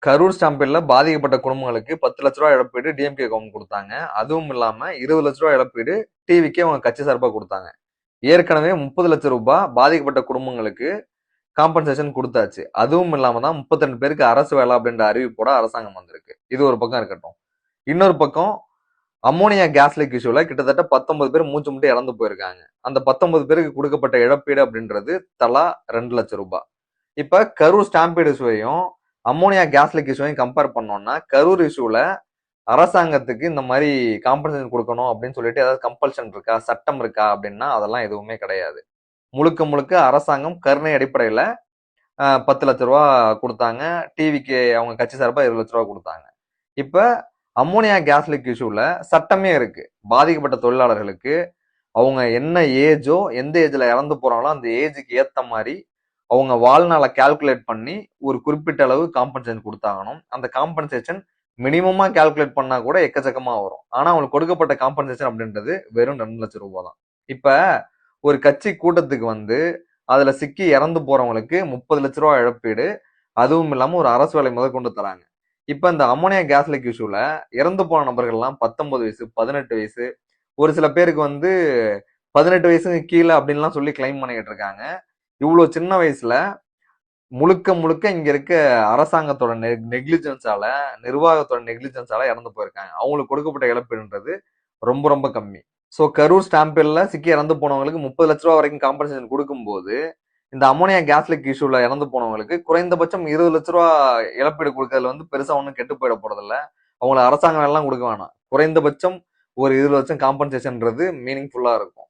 கரூர் ஸ்டாம்பில் பாதிக்கப்பட்ட குடும்பங்களுக்கு 10 லட்ச ரூபாய் இழப்பீடு டிஎம்கே கவர்மெண்ட் கொடுத்தாங்க. அதுவும் இல்லாம 20 லட்ச ரூபாய் இழப்பீடு டிவிக்கே அவங்க கட்சி சார்பாக கொடுத்தாங்க. ஏற்கனவே 30 லட்ச ரூபாய் பாதிக்கப்பட்ட குடும்பங்களுக்கு காம்பன்சேஷன் கொடுத்தாச்சு. அதுவும் இல்லாம தான் 32 பேருக்கு அரசு வேலை அப்படின்ற அறிவிப்போட அரசாங்கம் வந்திருக்கு. இது ஒரு பக்கம் இருக்கட்டும். இன்னொரு பக்கம் அம்மோனியா கேஸ் லீக் இஷ்யூல கிட்டத்தட்ட 19 பேர் மூச்சு முட்டி இறந்து போயிருக்காங்க. அந்த 19 பேருக்கு கொடுக்கப்பட்ட இழப்பீடு அப்படின்றது தலா 2 லட்சம் ரூபாய். இப்ப கரூர் ஸ்டாம்பீடு இஷ்யூவையும் அம்மோனியா கேஸ் லீக் இஷ்யூவையும் கம்பேர் பண்ணோம்னா, கரூர் இஷ்யூல அரசாங்கத்துக்கு இந்த மாதிரி காம்பன்சேஷன் கொடுக்கணும் அப்படின்னு சொல்லிட்டு ஏதாவது கம்பல்ஷன் இருக்கா, சட்டம் இருக்கா அப்படின்னா அதெல்லாம் எதுவுமே கிடையாது. முழுக்க முழுக்க அரசாங்கம் கருணை அடிப்படையில 10 லட்ச ரூபா கொடுத்தாங்க. டிவிக்கு அவங்க கட்சி சார்பா 20 லட்ச ரூபா கொடுத்தாங்க. இப்ப அம்மோனியா கேஸ் லீக் இஷ்யூல சட்டமே இருக்கு. பாதிக்கப்பட்ட தொழிலாளர்களுக்கு அவங்க என்ன ஏஜோ, எந்த ஏஜ்ல இறந்து போறாங்களோ அந்த ஏஜுக்கு ஏத்த மாதிரி அவங்க வாழ்நாளை கால்குலேட் பண்ணி ஒரு குறிப்பிட்ட அளவு காம்பன்சேஷன் கொடுத்தாகணும். அந்த காம்பன்சேஷன் மினிமமா கால்குலேட் பண்ணா கூட எக்கச்சக்கமா வரும். ஆனா அவங்களுக்கு கொடுக்கப்பட்ட காம்பன்சேஷன் அப்படின்றது வெறும் 2 லட்சம் ரூபாய் தான். இப்ப ஒரு கட்சி கூட்டத்துக்கு வந்து அதுல சிக்கி இறந்து போறவங்களுக்கு 30 லட்ச ரூபாய் இழப்பீடு, அதுவும் இல்லாம ஒரு அரசு வேலை முதற்கொண்டு தராங்க. இப்ப இந்த அம்மோனியா கேஸ் லீக் இஷ்யூல இறந்து போன நபர்கள்லாம் 19 வயசு, 18 வயசு, ஒரு சில பேருக்கு வந்து 18 வயசுக்கு கீழே அப்படின்லாம் சொல்லி கிளைம் பண்ணிக்கிட்டு இருக்காங்க. இவ்வளவு சின்ன வயசுல முழுக்க முழுக்க இங்க இருக்க அரசாங்கத்தோட நெக்லிஜென்ஸால, நிர்வாகத்தோட நெக்லிஜென்ஸால இறந்து போயிருக்காங்க. அவங்களுக்கு கொடுக்கப்பட்ட இழப்பீடுன்றது ரொம்ப ரொம்ப கம்மி. சோ கரூர் ஸ்டாம்பில்ல சிக்கி இறந்து போனவங்களுக்கு 30 லட்ச ரூபாய் வரைக்கும் காம்பன்சேஷன் கொடுக்கும்போது, இந்த அம்மோனியா கேஸ் லீக் இஷ்யூல இறந்து போனவங்களுக்கு குறைந்தபட்சம் 20 லட்ச ரூபாய் இழப்பீடு கொடுக்கறதுல வந்து பெருசா ஒன்றும் கெட்டு போயிட போறது இல்ல. அவங்களை அரசாங்கம் எல்லாம் கொடுக்க வேணாம். குறைந்தபட்சம் ஒரு 20 லட்சம் காம்பன்சேஷன்ன்றது மீனிங்ஃபுல்லா இருக்கும்.